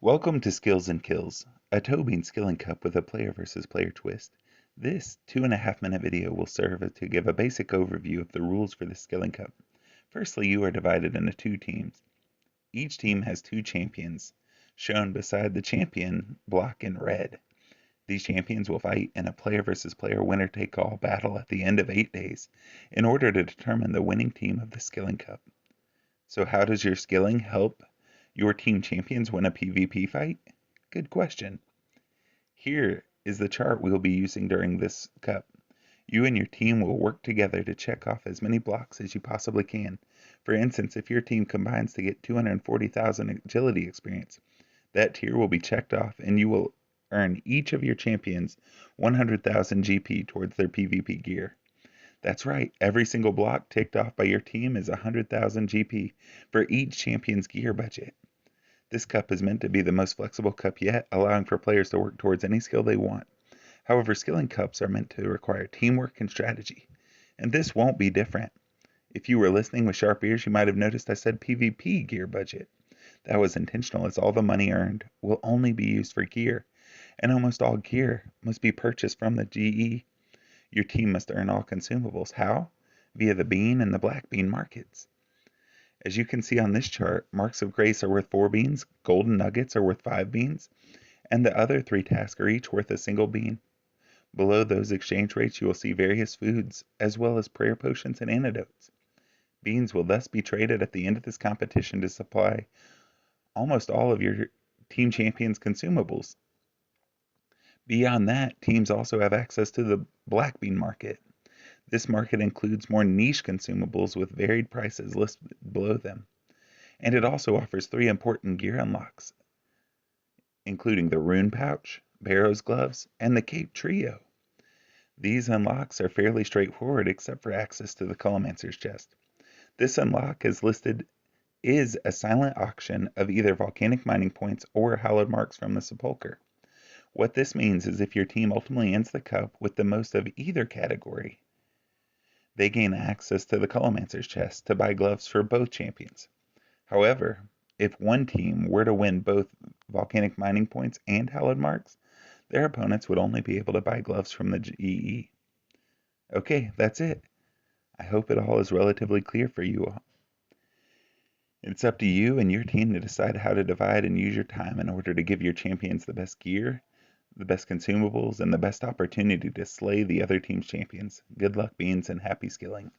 Welcome to Skills-n-Killz, a toe bean skilling cup with a player versus player twist. This 2.5 minute video will serve to give a basic overview of the rules for the skilling cup. Firstly, you are divided into two teams. Each team has two champions, shown beside the champion block in red. These champions will fight in a player versus player winner-take-all battle at the end of 8 days in order to determine the winning team of the skilling cup. So how does your skilling help your team champions win a PvP fight? Good question. Here is the chart we'll be using during this cup. You and your team will work together to check off as many blocks as you possibly can. For instance, if your team combines to get 240,000 agility experience, that tier will be checked off and you will earn each of your champions 100,000 GP towards their PvP gear. That's right, every single block ticked off by your team is 100,000 GP for each champion's gear budget. This cup is meant to be the most flexible cup yet, allowing for players to work towards any skill they want. However, skilling cups are meant to require teamwork and strategy, and this won't be different. If you were listening with sharp ears, you might have noticed I said PvP gear budget. That was intentional, as all the money earned will only be used for gear, and almost all gear must be purchased from the GE. Your team must earn all consumables. How? Via the bean and the black bean markets. As you can see on this chart, marks of grace are worth 4 beans, golden nuggets are worth 5 beans, and the other 3 tasks are each worth a single bean. Below those exchange rates, you will see various foods, as well as prayer potions and antidotes. Beans will thus be traded at the end of this competition to supply almost all of your team champions' consumables. Beyond that, teams also have access to the black bean market. This market includes more niche consumables with varied prices listed below them. And it also offers 3 important gear unlocks, including the Rune Pouch, Barrow's Gloves, and the Cape Trio. These unlocks are fairly straightforward except for access to the Colomancer's chest. This unlock is a silent auction of either volcanic mining points or hallowed marks from the sepulcher. What this means is if your team ultimately ends the cup with the most of either category, they gain access to the Colomancer's chest to buy gloves for both champions. However, if one team were to win both volcanic mining points and hallowed marks, their opponents would only be able to buy gloves from the GE. Okay, that's it. I hope it all is relatively clear for you all. It's up to you and your team to decide how to divide and use your time in order to give your champions the best gear, the best consumables, and the best opportunity to slay the other team's champions. Good luck, Beans, and happy skilling.